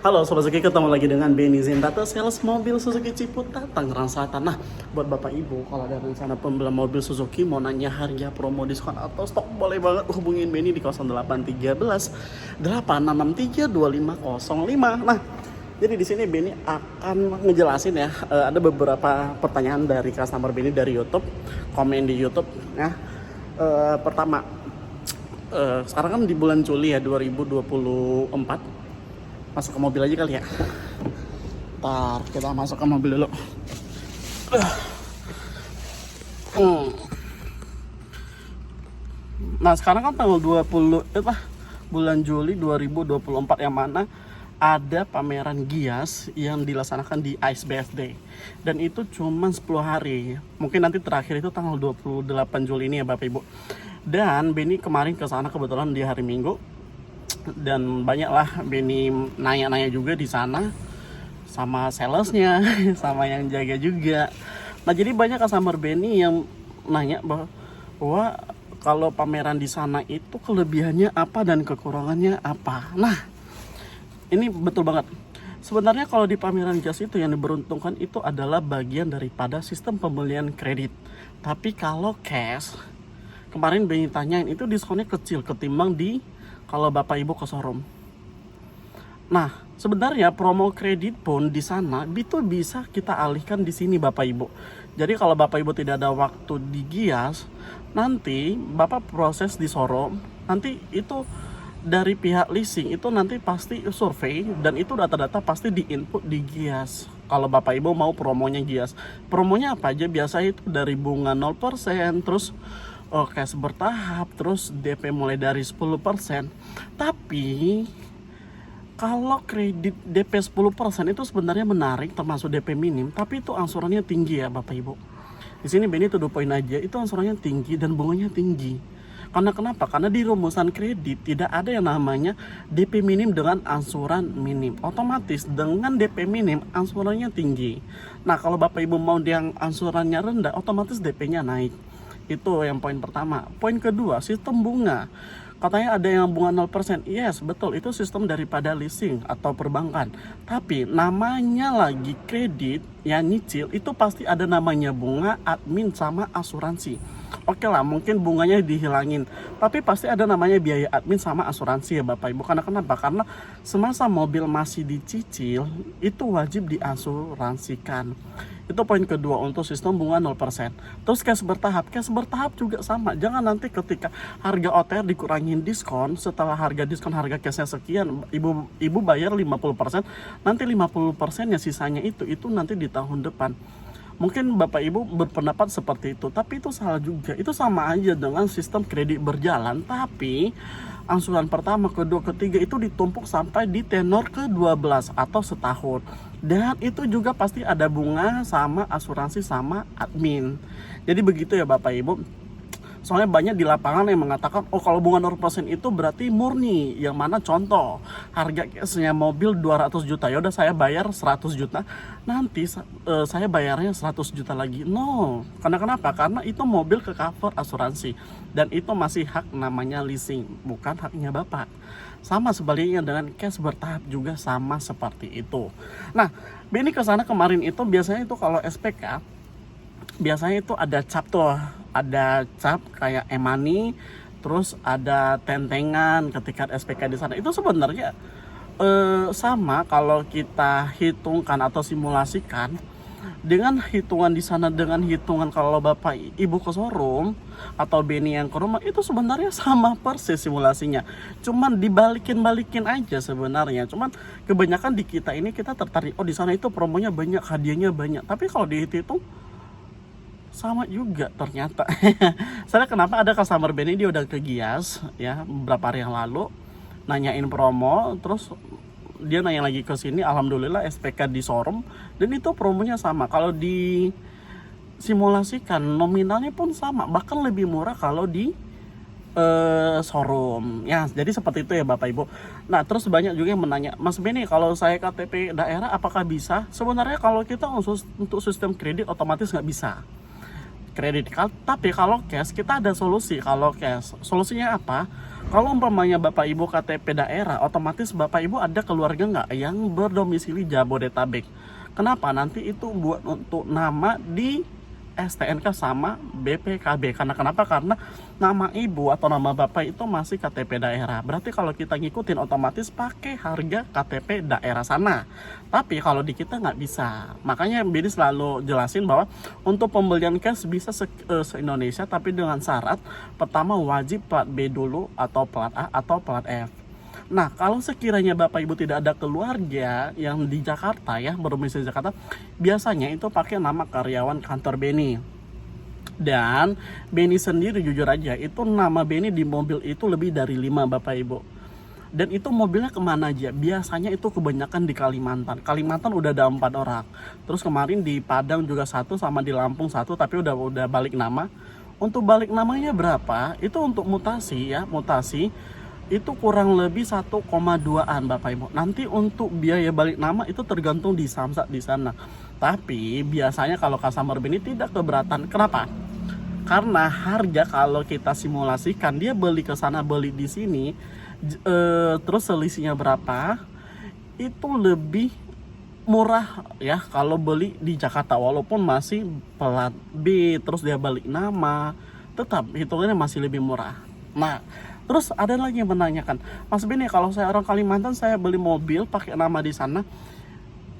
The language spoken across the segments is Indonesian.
Halo Sobat Suzuki, ketemu lagi dengan Benny Zendata, sales mobil Suzuki Ciputat, Tangerang Selatan. Nah, buat Bapak Ibu, kalau ada rencana pembelian mobil Suzuki, mau nanya harga, promo, diskon, atau stok, boleh banget hubungin Benny di 0813 863 2505. Nah, jadi di sini Benny akan ngejelasin ya, ada beberapa pertanyaan dari customer Benny dari YouTube, komen di YouTube. Ya, pertama, sekarang kan di bulan Juli ya 2024. Masuk ke mobil aja kali ya. Ntar kita masuk ke mobil dulu. Nah sekarang kan tanggal 20 bulan Juli 2024, yang mana ada pameran Gias yang dilaksanakan di ICE BSD. Dan itu cuma 10 hari. Mungkin nanti terakhir itu tanggal 28 Juli ini ya Bapak Ibu. Dan Benny kemarin ke sana kebetulan di hari Minggu. Dan banyaklah Benny nanya-nanya juga di sana sama salesnya, sama yang jaga juga. Nah jadi banyak customer Benny yang nanya bahwa kalau pameran di sana itu kelebihannya apa dan kekurangannya apa. Nah ini betul banget. Sebenarnya kalau di pameran Gias itu yang diberuntungkan itu adalah bagian daripada sistem pembelian kredit. Tapi kalau cash, kemarin Benny tanyain itu diskonnya kecil ketimbang di kalau Bapak Ibu ke showroom. Nah, sebenarnya promo kredit pun di sana itu bisa kita alihkan di sini Bapak Ibu. Jadi kalau Bapak Ibu tidak ada waktu di Gias, nanti Bapak proses di showroom, nanti itu dari pihak leasing itu nanti pasti survei dan itu data-data pasti diinput di Gias. Kalau Bapak Ibu mau promonya Gias. Promonya apa aja? Biasanya itu dari bunga 0%, terus cash bertahap, terus DP mulai dari 10%. Tapi kalau kredit DP 10% itu sebenarnya menarik, termasuk DP minim, tapi itu angsurannya tinggi ya Bapak Ibu. Di sini Benny to the point aja, itu angsurannya tinggi dan bunganya tinggi. Karena kenapa? Karena di rumusan kredit tidak ada yang namanya DP minim dengan angsuran minim. Otomatis dengan DP minim angsurannya tinggi. Nah kalau Bapak Ibu mau yang angsurannya rendah, otomatis DP-nya naik. Itu yang poin pertama. Poin kedua, sistem bunga. Katanya ada yang bunga 0%. Yes, betul. Itu sistem daripada leasing atau perbankan. Tapi namanya lagi kredit, ya nyicil, itu pasti ada namanya bunga, admin, sama asuransi. Oke lah, mungkin bunganya dihilangin. Tapi pasti ada namanya biaya admin sama asuransi ya Bapak Ibu. Karena kenapa? Karena semasa mobil masih dicicil, itu wajib diasuransikan. Itu poin kedua untuk sistem bunga 0%. Terus cash bertahap. Cash bertahap juga sama. Jangan nanti ketika harga OTR dikurangin diskon, setelah harga diskon harga cashnya sekian, ibu bayar 50%, nanti 50%-nya sisanya itu nanti di tahun depan. Mungkin Bapak Ibu berpendapat seperti itu, tapi itu salah juga. Itu sama aja dengan sistem kredit berjalan, tapi angsuran pertama, kedua, ketiga itu ditumpuk sampai di tenor ke-12 atau setahun. Dan itu juga pasti ada bunga sama asuransi sama admin. Jadi begitu ya Bapak Ibu. Soalnya banyak di lapangan yang mengatakan, oh kalau bunga 0% itu berarti murni. Yang mana contoh, harga cashnya mobil 200 juta, ya udah saya bayar 100 juta, nanti saya bayarnya 100 juta lagi. No, karena kenapa? Karena itu mobil ke cover asuransi. Dan itu masih hak namanya leasing, bukan haknya Bapak. Sama sebaliknya dengan cash bertahap juga sama seperti itu. Nah, Benny kesana kemarin itu biasanya itu kalau SPK, biasanya itu ada cap tuh, ada cap kayak e-money, terus ada tentengan ketika SPK di sana. Itu sebenarnya sama kalau kita hitungkan atau simulasikan dengan hitungan di sana dengan hitungan kalau Bapak Ibu ke showroom atau Benny yang ke rumah, itu sebenarnya sama persis simulasinya. Cuman dibalikin-balikin aja sebenarnya. Cuman kebanyakan di kita ini kita tertarik, oh di sana itu promonya banyak, hadiahnya banyak. Tapi kalau dihitung sama juga ternyata. Saya kenapa ada customer Benny, dia udah ke Gias ya beberapa hari yang lalu nanyain promo, terus dia nanya lagi ke sini, alhamdulillah SPK di showroom dan itu promonya sama. Kalau di simulasikan nominalnya pun sama, bahkan lebih murah kalau di showroom ya. Jadi seperti itu ya Bapak Ibu. Nah terus banyak juga yang menanya, Mas Benny kalau saya KTP daerah apakah bisa? Sebenarnya kalau kita untuk sistem kredit otomatis nggak bisa kredit. Tapi kalau cash kita ada solusi. Kalau cash solusinya apa? Kalau umpamanya Bapak Ibu KTP daerah, otomatis Bapak Ibu ada keluarga nggak yang berdomisili Jabodetabek. Kenapa? Nanti itu buat untuk nama di STNK sama BPKB. Karena kenapa? Karena nama ibu atau nama bapak itu masih KTP daerah. Berarti kalau kita ngikutin otomatis pakai harga KTP daerah sana. Tapi kalau di kita nggak bisa. Makanya Bini selalu jelasin bahwa untuk pembelian cash bisa se-Indonesia, tapi dengan syarat pertama wajib plat B dulu atau plat A atau plat F. Nah, kalau sekiranya Bapak Ibu tidak ada keluarga yang di Jakarta ya, berdomisili di Jakarta, biasanya itu pakai nama karyawan kantor Beni. Dan Beni sendiri jujur aja, itu nama Beni di mobil itu lebih dari 5 Bapak Ibu. Dan itu mobilnya kemana aja? Biasanya itu kebanyakan di Kalimantan. Kalimantan udah ada 4 orang. Terus kemarin di Padang juga 1, sama di Lampung 1, tapi udah balik nama. Untuk balik namanya berapa? Itu untuk mutasi ya, mutasi itu kurang lebih 1,2an Bapak Ibu. Nanti untuk biaya balik nama itu tergantung di Samsat di sana. Tapi biasanya kalau customer Beni tidak keberatan. Kenapa? Karena harga kalau kita simulasikan dia beli ke sana beli di sini, terus selisihnya berapa? Itu lebih murah ya kalau beli di Jakarta, walaupun masih plat B terus dia balik nama, tetap hitungannya masih lebih murah. Nah, terus ada lagi yang menanyakan, Mas Beni, kalau saya orang Kalimantan, saya beli mobil pakai nama di sana,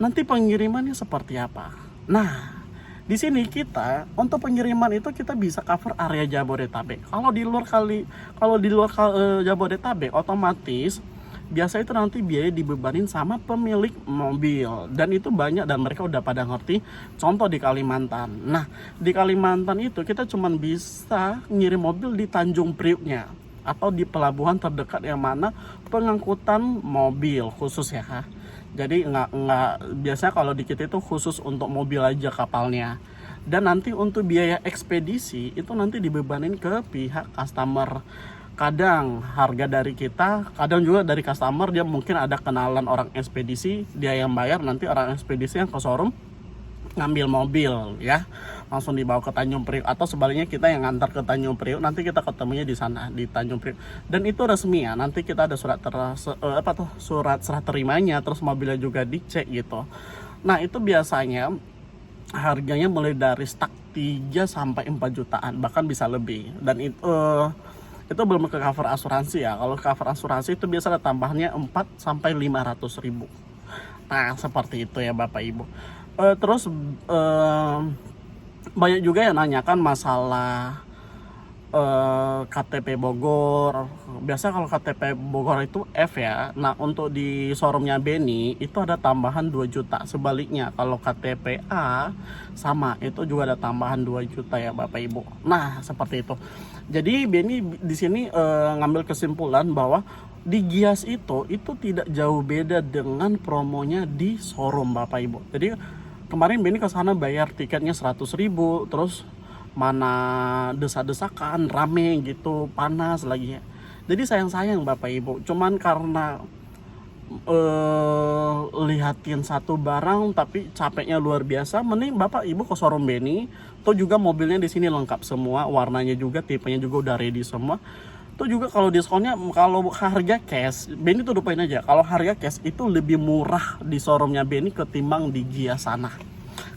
nanti pengirimannya seperti apa? Nah, di sini kita untuk pengiriman itu kita bisa cover area Jabodetabek. Kalau di luar Jabodetabek, otomatis biasa itu nanti biaya dibebanin sama pemilik mobil, dan itu banyak dan mereka udah pada ngerti. Contoh di Kalimantan. Nah, di Kalimantan itu kita cuman bisa ngirim mobil di Tanjung Priuknya atau di pelabuhan terdekat yang mana pengangkutan mobil khusus ya. Jadi nggak biasanya kalau di kita itu khusus untuk mobil aja kapalnya. Dan nanti untuk biaya ekspedisi itu nanti dibebanin ke pihak customer. Kadang harga dari kita, kadang juga dari customer, dia mungkin ada kenalan orang ekspedisi, dia yang bayar, nanti orang ekspedisi yang ke showroom ngambil mobil ya, langsung dibawa ke Tanjung Priok, atau sebaliknya kita yang ngantar ke Tanjung Priok, nanti kita ketemunya di sana di Tanjung Priok. Dan itu resmi ya, nanti kita ada surat surat serah terimanya, terus mobilnya juga dicek gitu. Nah, itu biasanya harganya mulai dari start 3 sampai 4 jutaan, bahkan bisa lebih. Dan itu belum ke cover asuransi ya. Kalau cover asuransi itu biasa ada tambahannya 4 sampai 500 ribu. Nah, seperti itu ya Bapak Ibu. Terus banyak juga yang nanyakan masalah KTP Bogor. Biasa kalau KTP Bogor itu F ya. Nah, untuk di showroomnya Beni itu ada tambahan 2 juta. Sebaliknya kalau KTP A sama, itu juga ada tambahan 2 juta ya Bapak Ibu. Nah, seperti itu. Jadi Beni di sini ngambil kesimpulan bahwa di Gias itu tidak jauh beda dengan promonya di showroom Bapak Ibu. Jadi kemarin Beni ke sana bayar tiketnya 100 ribu, terus mana desak-desakan, rame gitu, panas lagi ya. Jadi sayang-sayang Bapak Ibu, cuman karena lihatin satu barang tapi capeknya luar biasa, mending Bapak Ibu ke showroom Beni. Tuh juga mobilnya di sini lengkap semua, warnanya juga, tipenya juga udah ready semua. Tuh juga kalau diskonnya, kalau harga cash, Beni tuh lupain aja. Kalau harga cash itu lebih murah di showroomnya Beni ketimbang di Gias sana.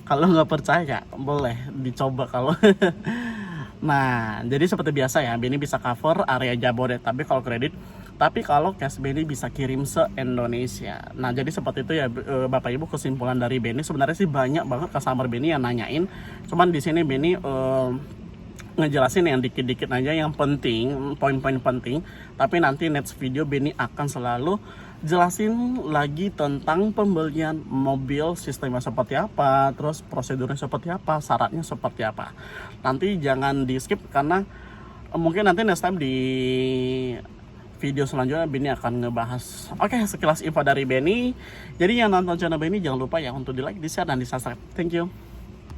Kalau nggak percaya, boleh dicoba kalau. Nah, jadi seperti biasa ya, Beni bisa cover area Jabodetabek kalau kredit. Tapi kalau cash Beni bisa kirim se-Indonesia. Nah, jadi seperti itu ya Bapak Ibu, kesimpulan dari Beni. Sebenarnya sih banyak banget customer Beni yang nanyain. Cuman di sini Beni ngejelasin yang dikit-dikit aja yang penting, poin-poin penting. Tapi nanti next video Beni akan selalu jelasin lagi tentang pembelian mobil, sistemnya seperti apa, terus prosedurnya seperti apa, syaratnya seperti apa. Nanti jangan di skip, karena mungkin nanti next time di video selanjutnya Beni akan ngebahas. Oke, sekilas info dari Beni. Jadi yang nonton channel Beni jangan lupa ya untuk di like, di share, dan di subscribe. Thank you.